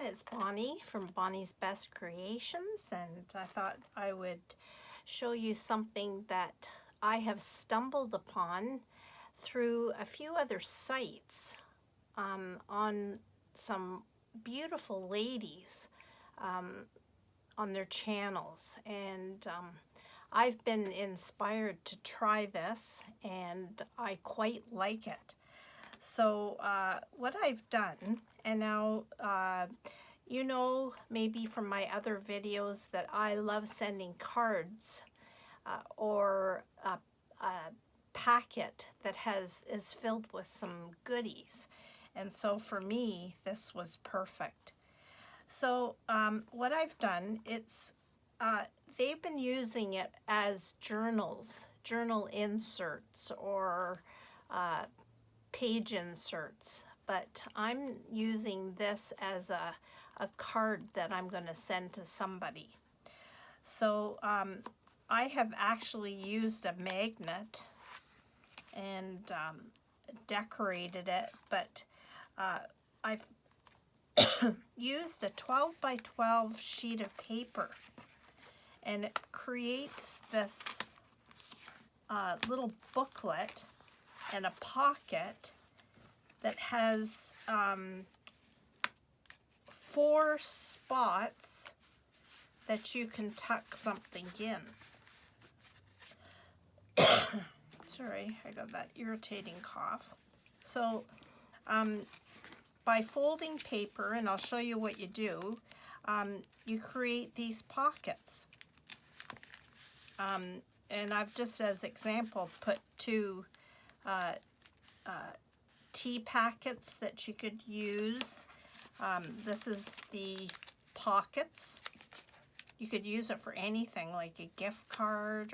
It's Bonnie from Bonnie's Best Creations, and I thought I would show you something that I have stumbled upon through a few other sites on some beautiful ladies on their channels, and I've been inspired to try this, and I quite like it. So what I've done, and now you know maybe from my other videos that I love sending cards or a packet that is filled with some goodies, and so for me this was perfect. So what I've done, they've been using it as journal inserts, or page inserts, but I'm using this as a card that I'm going to send to somebody. So I have actually used a magnet and decorated it, but I've used a 12 by 12 sheet of paper, and it creates this little booklet and a pocket that has 4 spots that you can tuck something in. Sorry, I got that irritating cough. So by folding paper, and I'll show you what you do, you create these pockets. And I've just, as example, put 2 tea packets that you could use. This is the pockets. You could use it for anything, like a gift card,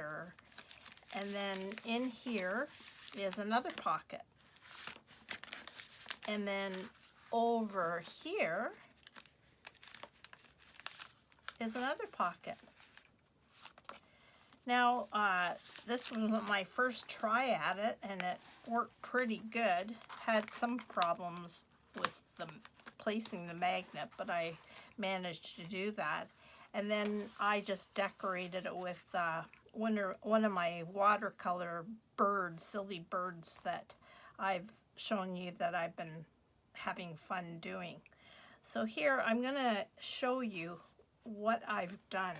and then in here is another pocket. And then over here is another pocket. Now, this was my first try at it, and it worked pretty good. Had some problems with placing the magnet, but I managed to do that. And then I just decorated it with one of my watercolor birds, silly birds that I've shown you that I've been having fun doing. So here I'm going to show you what I've done.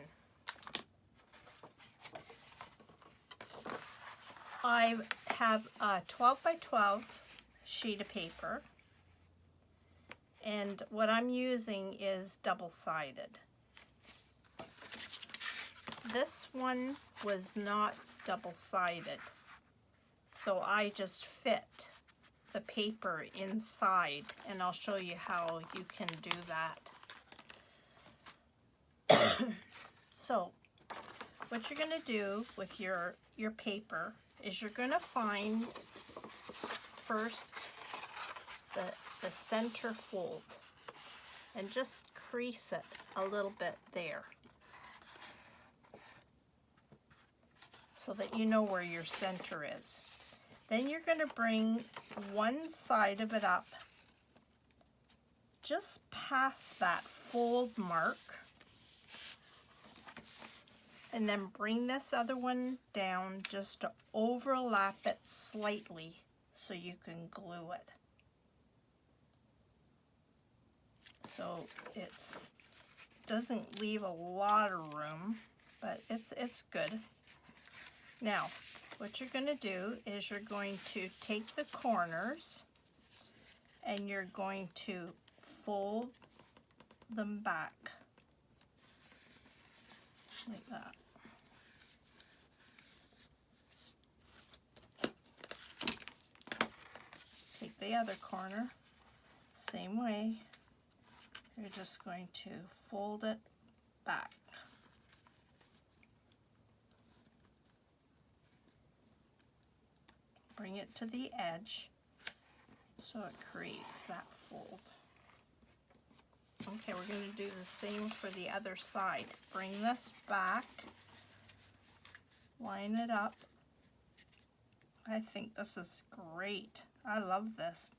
I have a 12 by 12 sheet of paper, and what I'm using is double-sided. This one was not double-sided, so I just fit the paper inside, and I'll show you how you can do that. So what you're going to do with your paper is you're going to find first the center fold and just crease it a little bit there so that you know where your center is. Then you're going to bring one side of it up just past that fold mark, and then bring this other one down just to overlap it slightly so you can glue it. So it doesn't leave a lot of room, but it's good. Now, what you're going to do is you're going to take the corners and you're going to fold them back like that. Take the other corner, same way. You're just going to fold it back. Bring it to the edge so it creates that fold. Okay, we're going to do the same for the other side. Bring this back, line it up. I think this is great. I love this.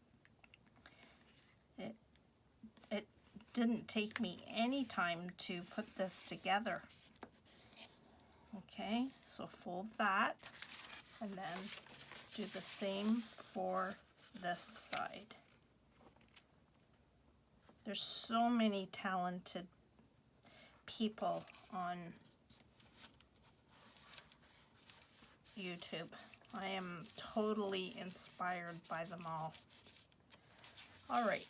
It didn't take me any time to put this together. Okay, so fold that and then do the same for this side. There's so many talented people on YouTube. I am totally inspired by them all. All right,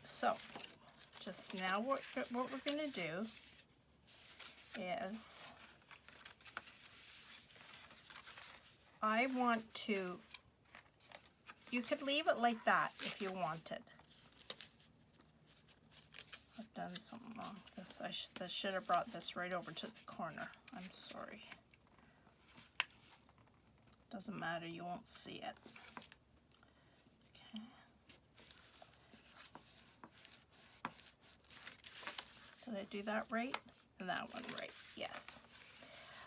so just now what we're going to do is I want to, you could leave it like that if you wanted. I've done something wrong. This should have brought this right over to the corner. I'm sorry. Doesn't matter, you won't see it. Okay. Did I do that right? And that one right, yes.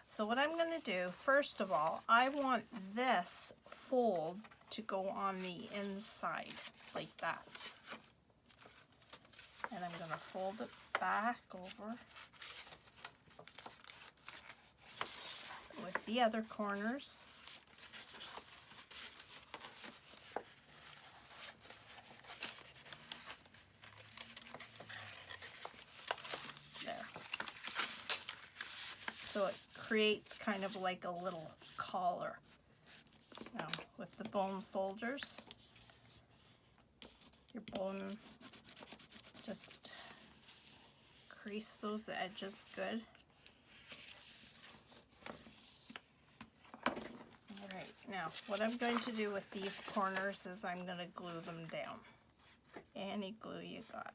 So what I'm going to do, first of all, I want this fold to go on the inside, like that. And I'm going to fold it back over with the other corners. There. So it creates kind of like a little collar. Now with the bone folders, your bone, just crease those edges good. All right, now what I'm going to do with these corners is I'm going to glue them down. Any glue you got.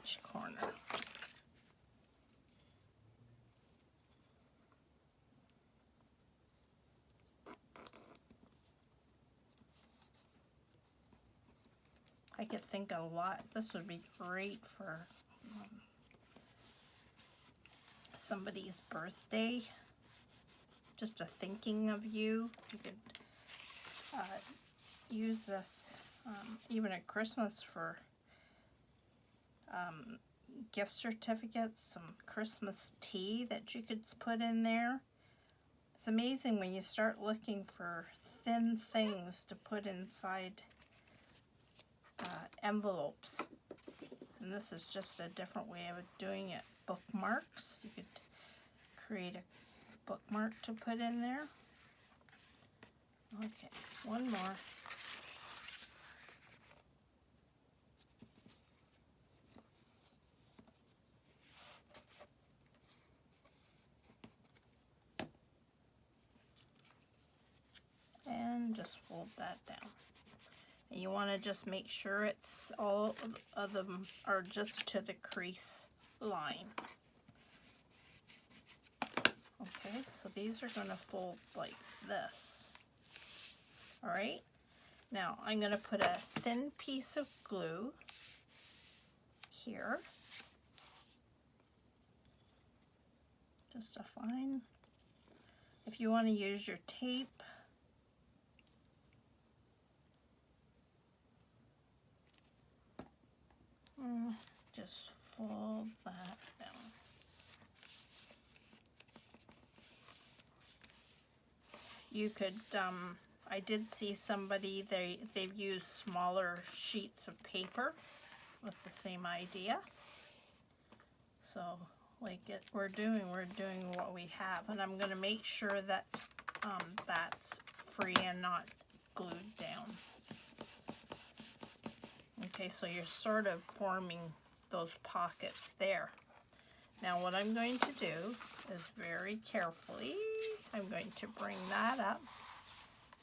Each corner. I could think a lot. This would be great for somebody's birthday. Just a thinking of you. You could use this even at Christmas for gift certificates, some Christmas tea that you could put in there. It's amazing when you start looking for thin things to put inside envelopes. And this is just a different way of doing it. Bookmarks. You could create a bookmark to put in there. Okay, one more. And just fold that down. And you want to just make sure it's all of them are just to the crease line. Okay, so these are going to fold like this. All right, now I'm going to put a thin piece of glue here. Just a fine. If you want to use your tape, just fold that down. You could, I did see somebody, they've used smaller sheets of paper with the same idea. So like we're doing what we have, and I'm going to make sure that that's free and not glued down. Okay, so you're sort of forming those pockets there. Now what I'm going to do is very carefully, I'm going to bring that up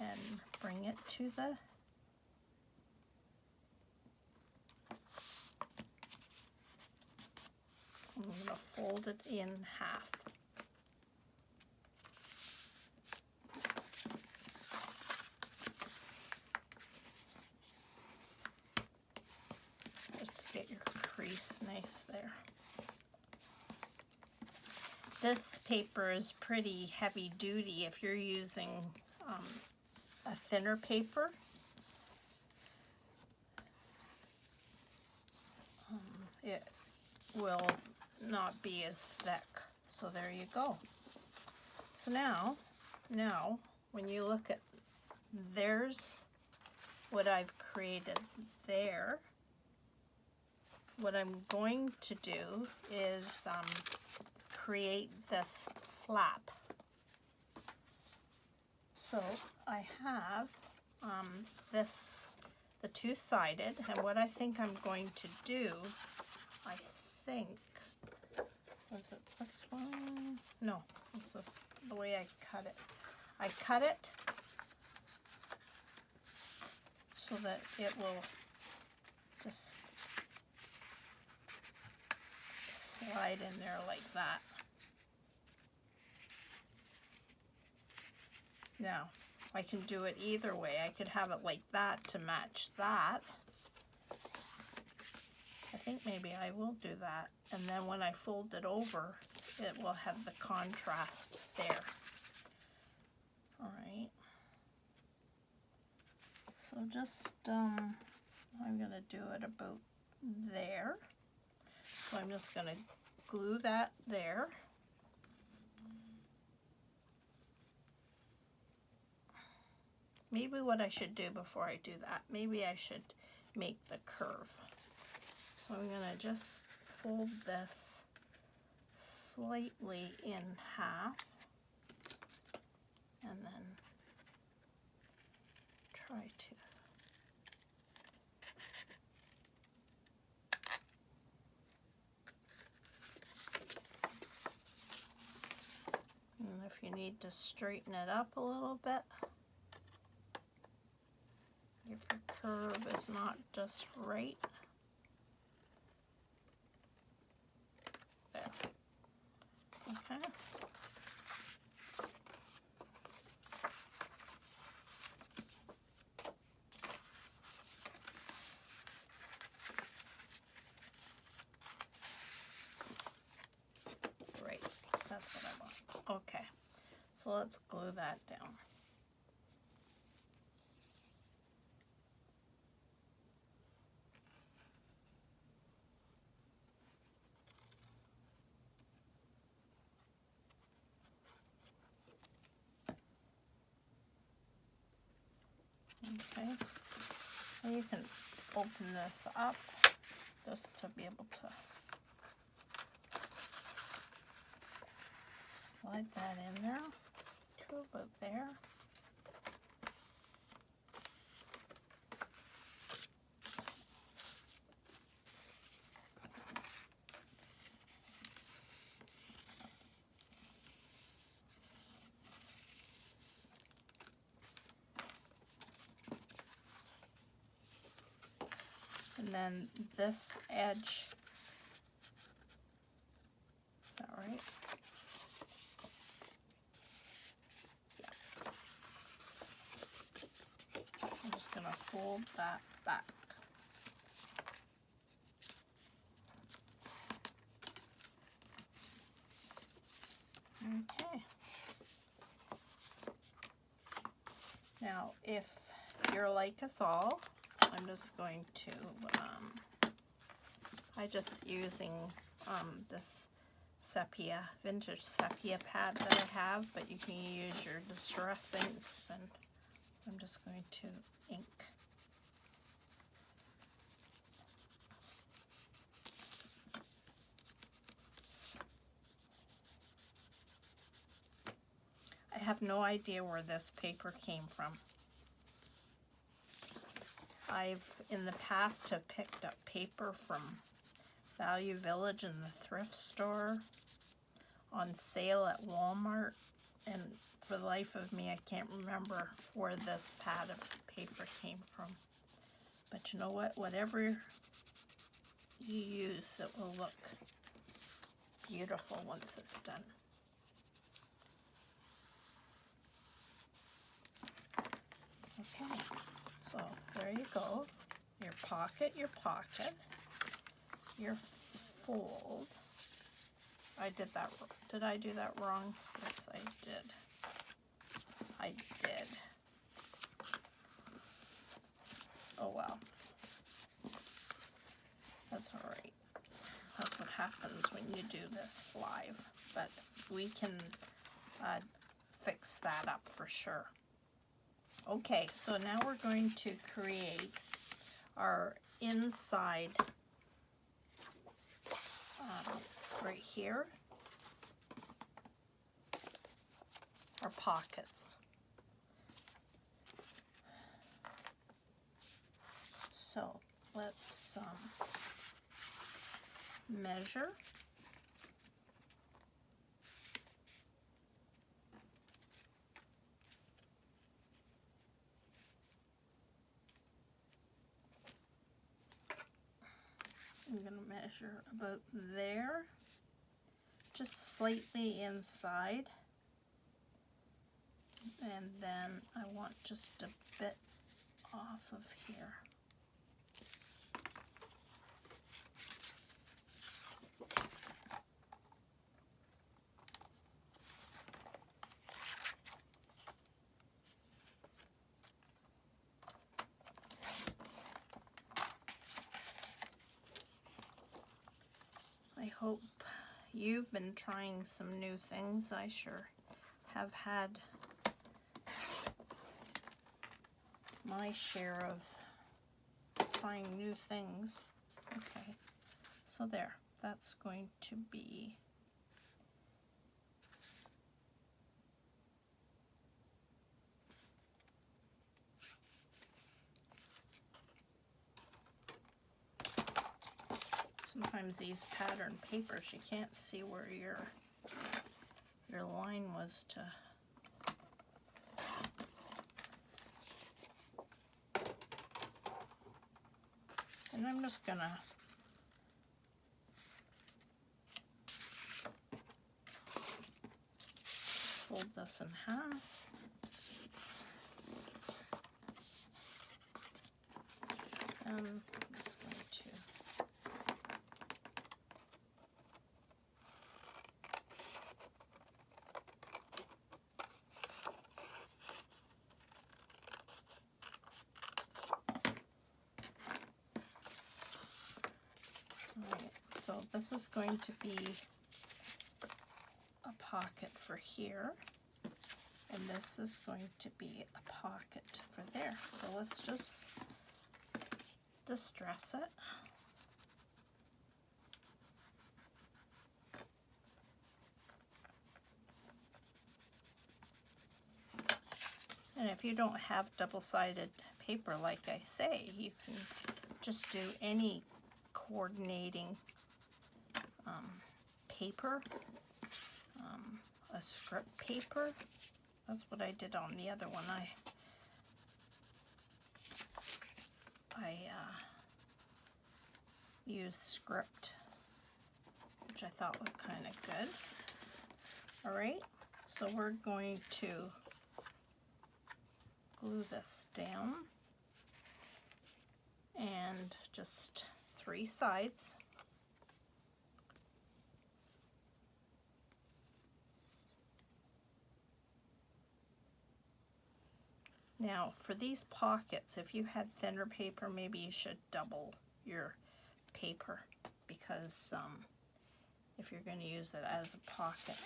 and bring it to the I'm going to fold it in half. Just to get your nice there. This paper is pretty heavy duty if you're using a thinner paper. It will not be as thick. So there you go. So now when you look at, there's what I've created there. What I'm going to do is create this flap. So I have the two-sided, and what I think I'm going to do, I think, was it this one? No, it's this, the way I cut it. I cut it so that it will just slide in there like that. Now, I can do it either way. I could have it like that to match that. I think maybe I will do that. And then when I fold it over, it will have the contrast there. All right. So just, I'm gonna do it about there. So I'm just gonna glue that there. Maybe what I should do before I do that, maybe I should make the curve. So I'm gonna just fold this slightly in half and then try to and if you need to straighten it up a little bit, if your curve is not just right. There. Okay. Right, that's what I want. Okay, so let's glue that down. Okay, and you can open this up just to be able to slide that in there to about there. And then this edge, is that right? Yeah. I'm just gonna fold that back. Okay. Now, if you're like us all, I'm just going to, I just using this sepia, vintage sepia pad that I have, but you can use your distress inks, and I'm just going to ink. I have no idea where this paper came from. I've in the past have picked up paper from Value Village in the thrift store, on sale at Walmart, and for the life of me I can't remember where this pad of paper came from. But you know what? Whatever you use, it will look beautiful once it's done. Okay, so there you go. Your pocket, your fold. I did that. Did I do that wrong? Yes, I did. I did. Oh well. That's all right. That's what happens when you do this live. But we can fix that up for sure. Okay, so now we're going to create our inside right here, our pockets. So let's measure. I'm going to measure about there, just slightly inside, and then I want just a bit off of here. I hope you've been trying some new things. I sure have had my share of trying new things. Okay, so there, that's going to be sometimes these pattern papers, you can't see where your line was to. And I'm just gonna fold this in half. And I'm just going to so this is going to be a pocket for here, and this is going to be a pocket for there. So let's just distress it. And if you don't have double-sided paper, like I say, you can just do any coordinating paper, a script paper. That's what I did on the other one. I used script, which I thought looked kind of good. All right, so we're going to glue this down and just 3 sides. Now for these pockets, if you had thinner paper, maybe you should double your paper, because if you're going to use it as a pocket.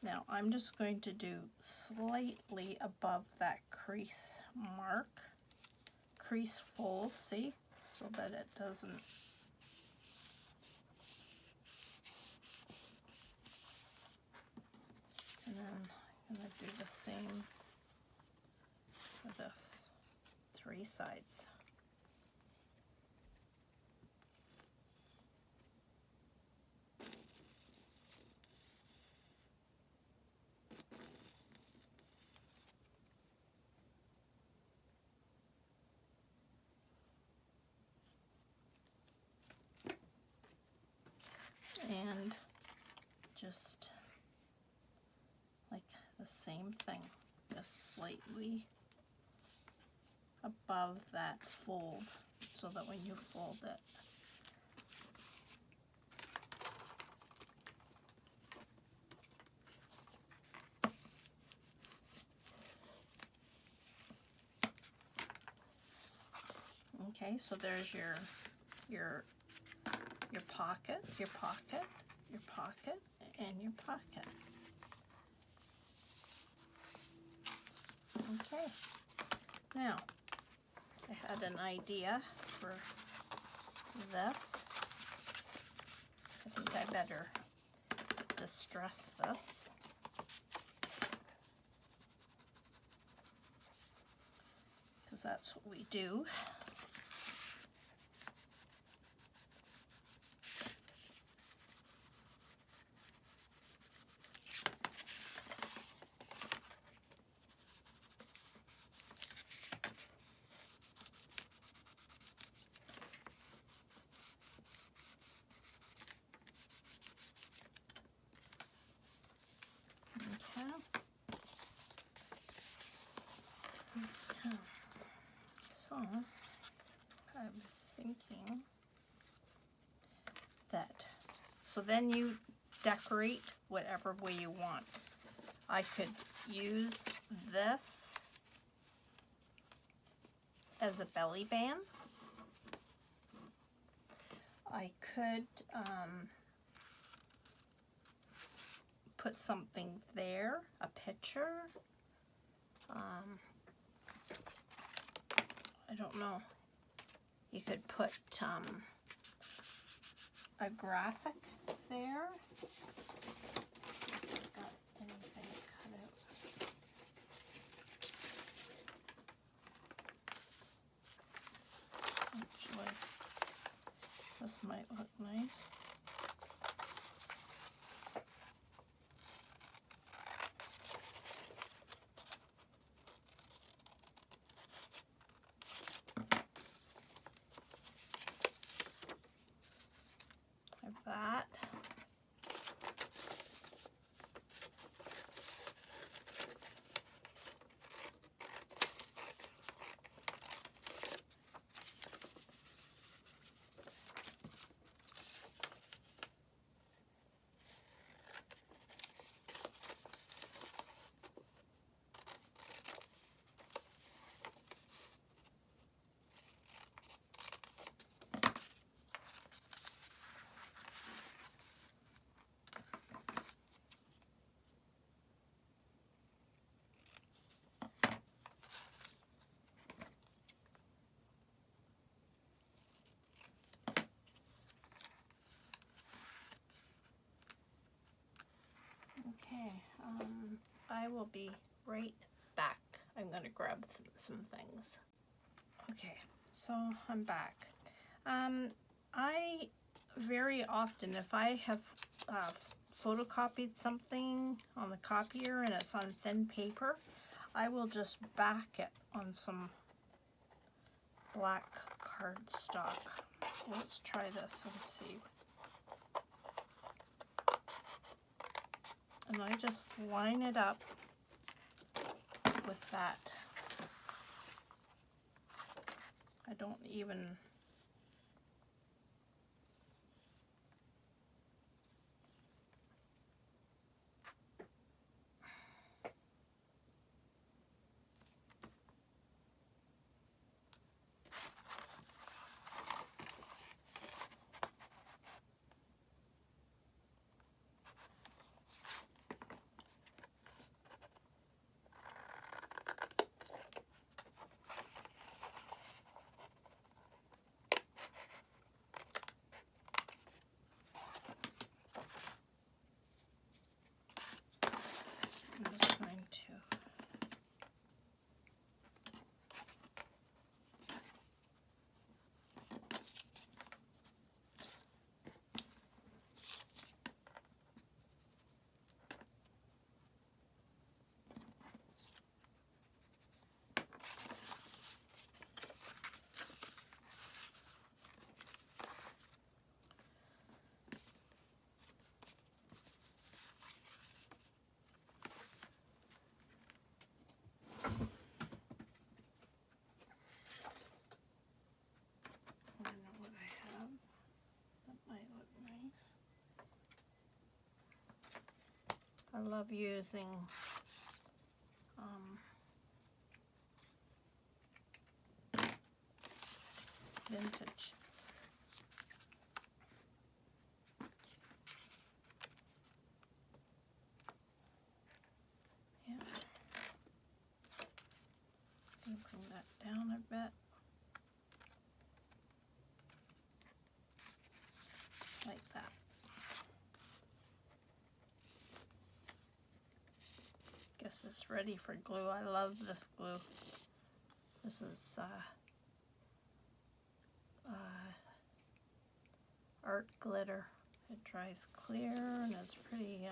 Now I'm just going to do slightly above that crease mark, crease fold, see, so that it doesn't and then I'm going to do the same for this 3 sides. And just like the same thing, just slightly above that fold, so that when you fold it, Okay, so there's your pocket, your pocket, your pocket, and your pocket. Okay, now I had an idea for this. I think I better distress this. Because that's what we do. So, I was thinking that, so then you decorate whatever way you want. I could use this as a belly band. I could put something there, a picture. I don't know. You could put a graphic there. Got anything cut out? Actually, this might look nice. That. Okay, I will be right back. I'm going to grab some things. Okay, so I'm back. I very often, if I have photocopied something on the copier and it's on thin paper, I will just back it on some black cardstock. So let's try this and see. And I just line it up with that. I don't even I'm just going to find out what I have that might look nice. I love using vintage. Yeah. Bring that down a bit. Like that. Guess it's ready for glue. I love this glue. This is art glitter. It dries clear and it's pretty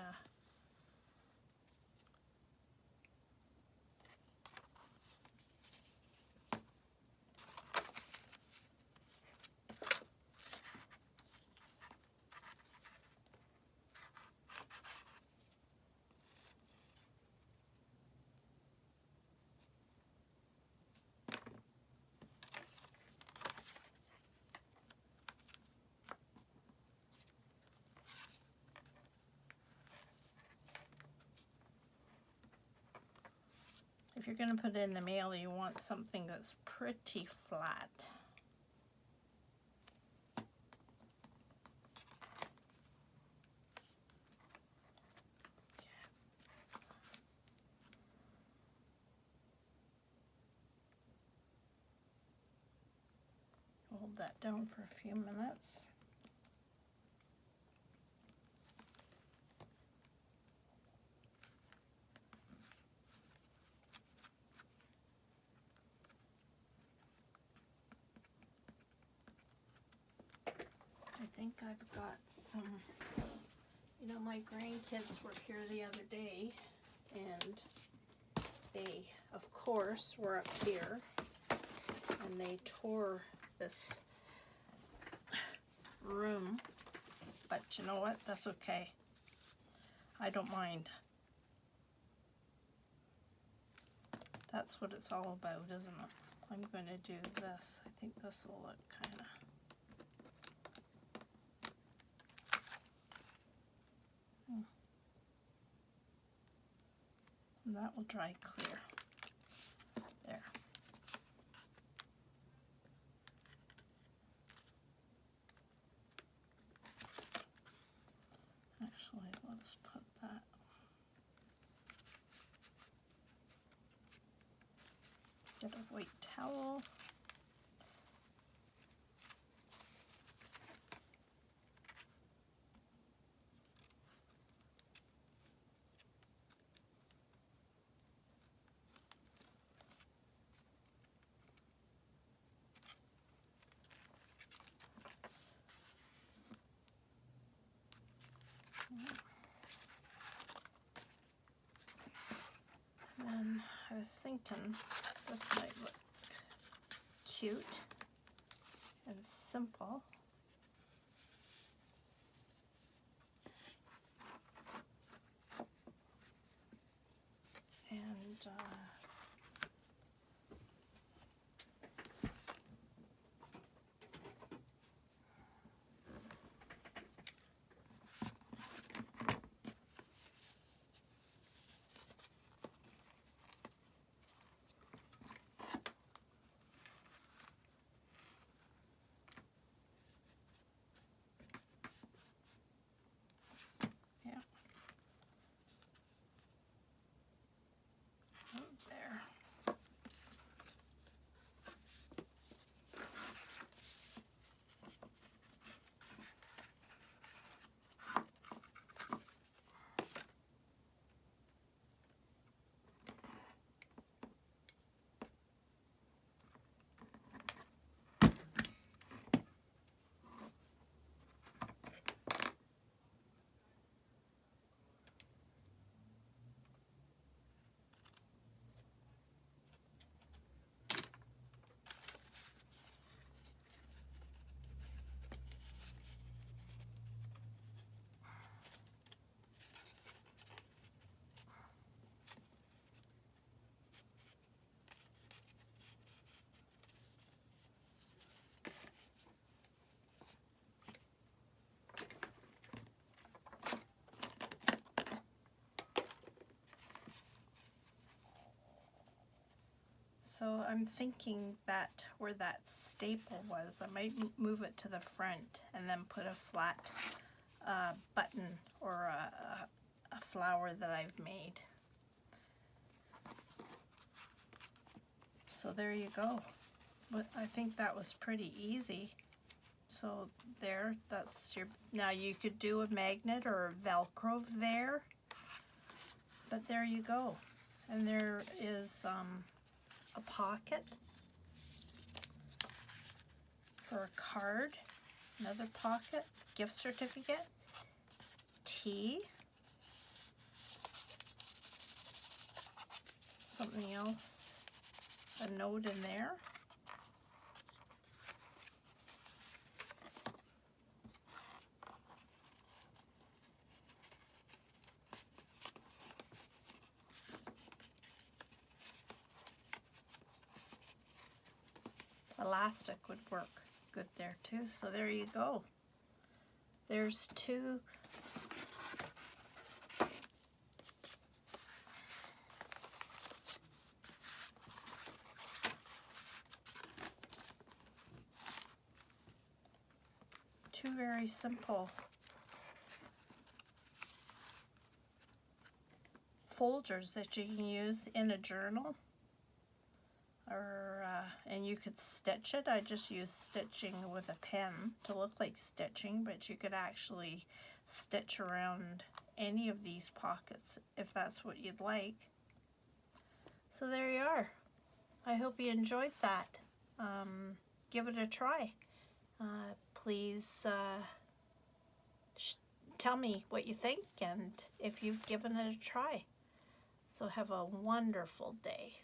if you're going to put it in the mail, you want something that's pretty flat. Hold that down for a few minutes. I think I've got some, you know, my grandkids were here the other day and they, of course, were up here and they tore this room, but you know what? That's okay. I don't mind. That's what it's all about, isn't it? I'm going to do this. I think this will look kind of... And that will dry clear. There. Actually, let's put that. Get a white towel. And I was thinking this might look cute and simple. And So I'm thinking that where that staple was, I might move it to the front and then put a flat button or a flower that I've made. So there you go. But I think that was pretty easy. So there, that's your, now you could do a magnet or a Velcro there, but there you go. And there is a pocket for a card, another pocket, gift certificate, tea, something else, a note in there. Elastic would work good there too. So there you go. There's two very simple folders that you can use in a journal, or and you could stitch it. I just use stitching with a pen to look like stitching, but you could actually stitch around any of these pockets if that's what you'd like. So there you are. I hope you enjoyed that. Give it a try. Please tell me what you think and if you've given it a try. So have a wonderful day.